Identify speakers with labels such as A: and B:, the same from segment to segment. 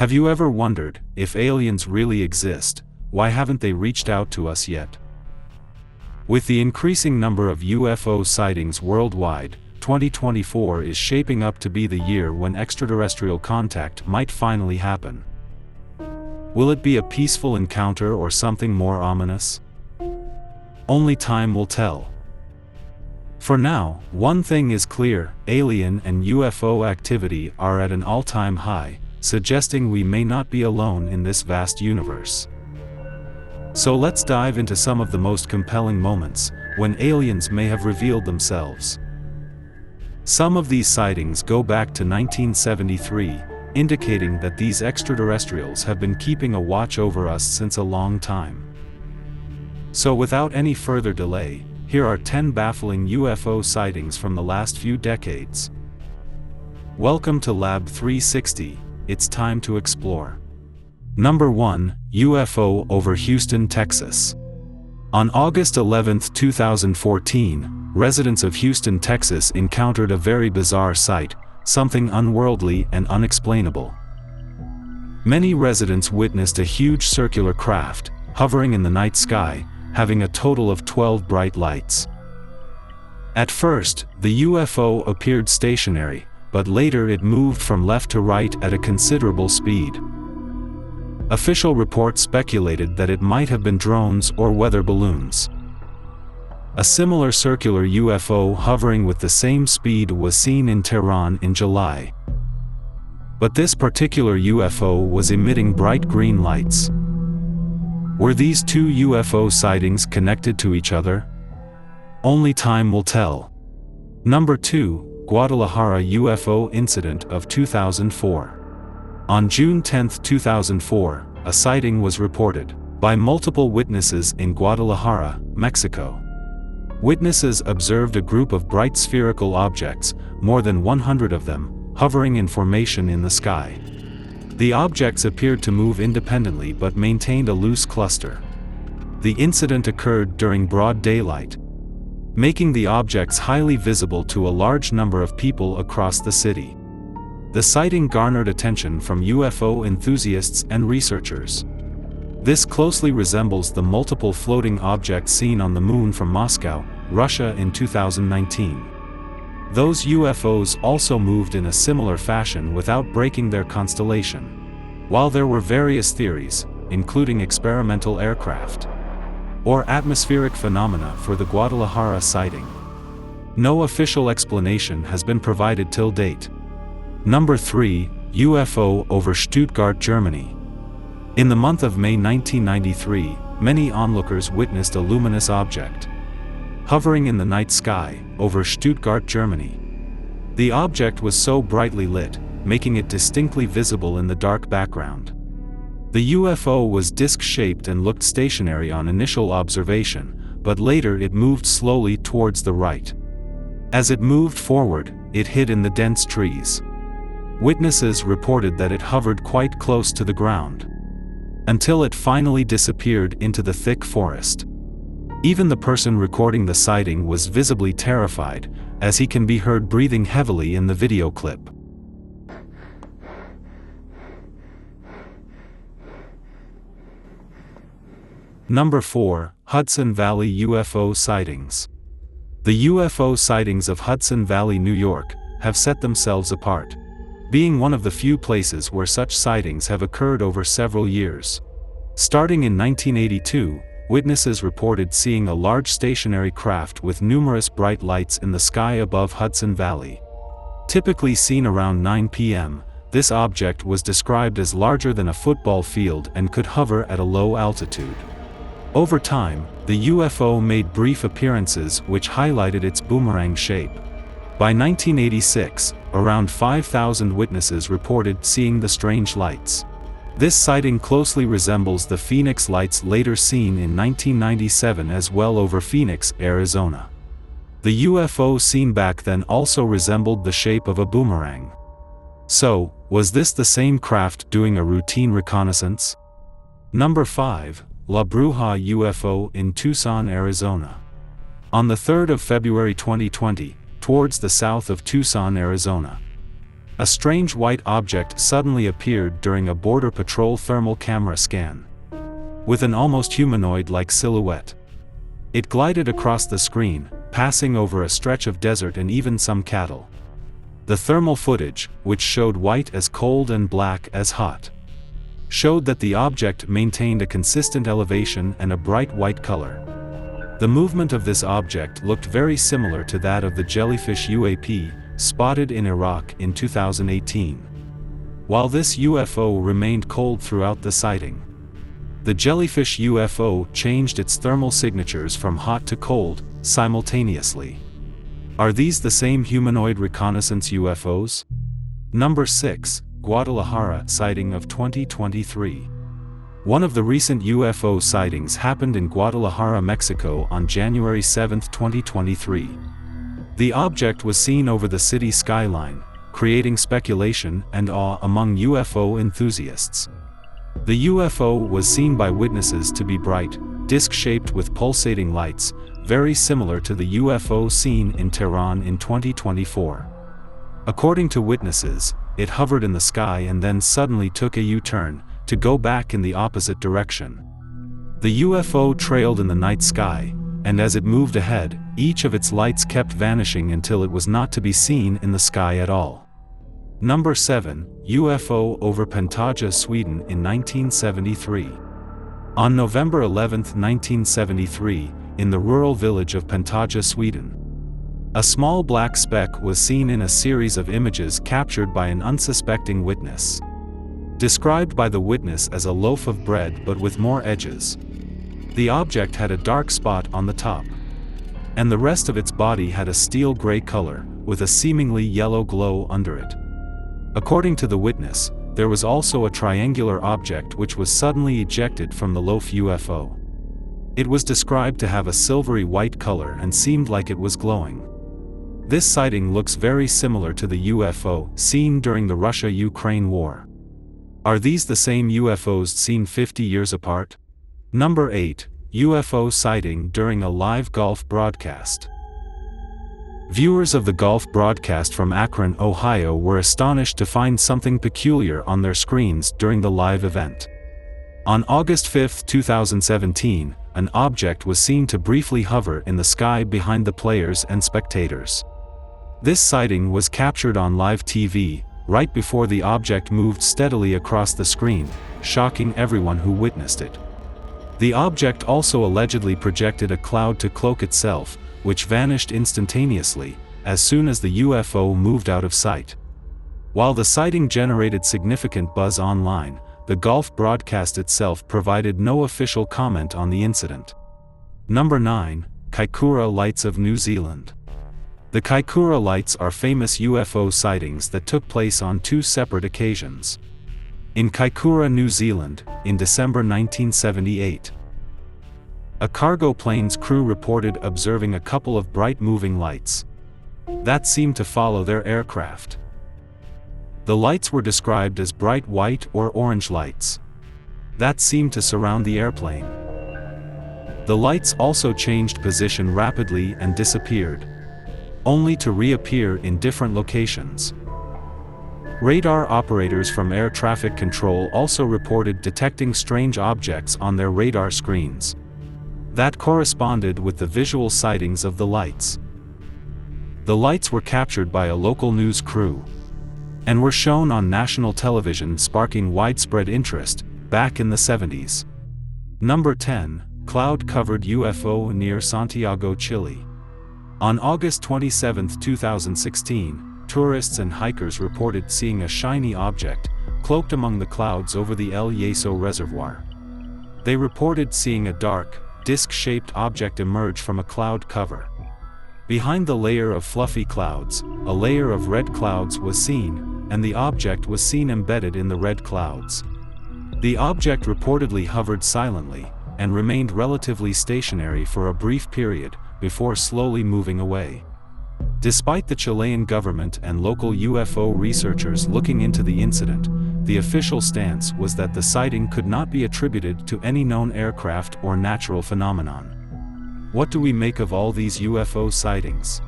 A: Have you ever wondered, if aliens really exist, why haven't they reached out to us yet? With the increasing number of UFO sightings worldwide, 2024 is shaping up to be the year when extraterrestrial contact might finally happen. Will it be a peaceful encounter or something more ominous? Only time will tell. For now, one thing is clear: alien and UFO activity are at an all-time high, suggesting we may not be alone in this vast universe. So let's dive into some of the most compelling moments when aliens may have revealed themselves. Some of these sightings go back to 1973, indicating that these extraterrestrials have been keeping a watch over us since a long time. So without any further delay, here are 10 baffling UFO sightings from the last few decades. Welcome to Lab 360, it's time to explore. Number 1, UFO over Houston, Texas. On August 11, 2014, residents of Houston, Texas encountered a very bizarre sight, something unworldly and unexplainable. Many residents witnessed a huge circular craft, hovering in the night sky, having a total of 12 bright lights. At first, the UFO appeared stationary, but later it moved from left to right at a considerable speed. Official reports speculated that it might have been drones or weather balloons. A similar circular UFO hovering with the same speed was seen in Tehran in July. But this particular UFO was emitting bright green lights. Were these two UFO sightings connected to each other? Only time will tell. Number 2, Guadalajara UFO Incident of 2004. On June 10, 2004, a sighting was reported by multiple witnesses in Guadalajara, Mexico. Witnesses observed a group of bright spherical objects, more than 100 of them, hovering in formation in the sky. The objects appeared to move independently but maintained a loose cluster. The incident occurred during broad daylight, making the objects highly visible to a large number of people across the city. The sighting garnered attention from UFO enthusiasts and researchers. This closely resembles the multiple floating objects seen on the moon from Moscow, Russia in 2019. Those UFOs also moved in a similar fashion without breaking their constellation. While there were various theories, including experimental aircraft or atmospheric phenomena for the Guadalajara sighting, no official explanation has been provided till date. Number 3, UFO over Stuttgart, Germany. In the month of May 1993, many onlookers witnessed a luminous object hovering in the night sky over Stuttgart, Germany. The object was so brightly lit, making it distinctly visible in the dark background. The UFO was disc-shaped and looked stationary on initial observation, but later it moved slowly towards the right. As it moved forward, it hid in the dense trees. Witnesses reported that it hovered quite close to the ground, until it finally disappeared into the thick forest. Even the person recording the sighting was visibly terrified, as he can be heard breathing heavily in the video clip. Number 4, Hudson Valley UFO Sightings. The UFO sightings of Hudson Valley, New York, have set themselves apart, being one of the few places where such sightings have occurred over several years. Starting in 1982, witnesses reported seeing a large stationary craft with numerous bright lights in the sky above Hudson Valley. Typically seen around 9 p.m., this object was described as larger than a football field and could hover at a low altitude. Over time, the UFO made brief appearances which highlighted its boomerang shape. By 1986, around 5,000 witnesses reported seeing the strange lights. This sighting closely resembles the Phoenix lights later seen in 1997 as well over Phoenix, Arizona. The UFO seen back then also resembled the shape of a boomerang. So, was this the same craft doing a routine reconnaissance? Number 5, La Bruja UFO in Tucson, Arizona. On the 3rd of February 2020, towards the south of Tucson, Arizona, A strange white object suddenly appeared during a border patrol thermal camera scan. With an almost humanoid-like silhouette. It glided across the screen, passing over a stretch of desert and even some cattle. The thermal footage, which showed white as cold and black as hot, showed that the object maintained a consistent elevation and a bright white color. The movement of this object looked very similar to that of the jellyfish UAP, spotted in Iraq in 2018. While this UFO remained cold throughout the sighting, the jellyfish UFO changed its thermal signatures from hot to cold, simultaneously. Are these the same humanoid reconnaissance UFOs? Number 6, Guadalajara sighting of 2023. One of the recent UFO sightings happened in Guadalajara, Mexico on January 7, 2023. The object was seen over the city skyline, creating speculation and awe among UFO enthusiasts. The UFO was seen by witnesses to be bright, disc-shaped with pulsating lights, very similar to the UFO seen in Tehran in 2024. According to witnesses, it hovered in the sky and then suddenly took a U-turn, to go back in the opposite direction. The UFO trailed in the night sky, and as it moved ahead, each of its lights kept vanishing until it was not to be seen in the sky at all. Number 7, UFO over Penta, Sweden in 1973. On November 11, 1973, in the rural village of Pentag, Sweden, a small black speck was seen in a series of images captured by an unsuspecting witness. Described by the witness as a loaf of bread but with more edges. The object had a dark spot on the top, and the rest of its body had a steel gray color, with a seemingly yellow glow under it. According to the witness, there was also a triangular object which was suddenly ejected from the loaf UFO. It was described to have a silvery white color and seemed like it was glowing. This sighting looks very similar to the UFO seen during the Russia-Ukraine war. Are these the same UFOs seen 50 years apart? Number 8, UFO sighting during a live golf broadcast. Viewers of the golf broadcast from Akron, Ohio were astonished to find something peculiar on their screens during the live event. On August 5, 2017, an object was seen to briefly hover in the sky behind the players and spectators. This sighting was captured on live TV, right before the object moved steadily across the screen, shocking everyone who witnessed it. The object also allegedly projected a cloud to cloak itself, which vanished instantaneously, as soon as the UFO moved out of sight. While the sighting generated significant buzz online, the golf broadcast itself provided no official comment on the incident. Number 9, Kaikoura lights of New Zealand. The Kaikoura lights are famous UFO sightings that took place on two separate occasions. In Kaikoura, New Zealand, in December 1978. A cargo plane's crew reported observing a couple of bright moving lights that seemed to follow their aircraft. The lights were described as bright white or orange lights that seemed to surround the airplane. The lights also changed position rapidly and disappeared, only to reappear in different locations. Radar operators from air traffic control also reported detecting strange objects on their radar screens that corresponded with the visual sightings of the lights. The lights were captured by a local news crew and were shown on national television, sparking widespread interest back in the 70s. Number 10, cloud-covered UFO near Santiago, Chile. On August 27, 2016, tourists and hikers reported seeing a shiny object cloaked among the clouds over the El Yeso Reservoir. They reported seeing a dark, disc-shaped object emerge from a cloud cover. Behind the layer of fluffy clouds, a layer of red clouds was seen, and the object was seen embedded in the red clouds. The object reportedly hovered silently, and remained relatively stationary for a brief period, before slowly moving away. Despite the Chilean government and local UFO researchers looking into the incident, the official stance was that the sighting could not be attributed to any known aircraft or natural phenomenon. What do we make of all these UFO sightings?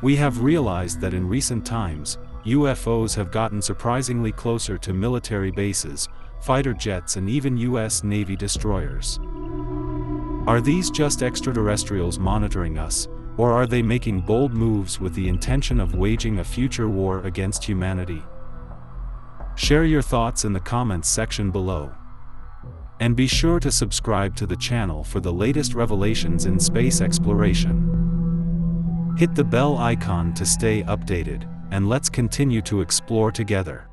A: We have realized that in recent times, UFOs have gotten surprisingly closer to military bases, fighter jets and even US Navy destroyers. Are these just extraterrestrials monitoring us, or are they making bold moves with the intention of waging a future war against humanity? Share your thoughts in the comments section below. And be sure to subscribe to the channel for the latest revelations in space exploration. Hit the bell icon to stay updated, and let's continue to explore together.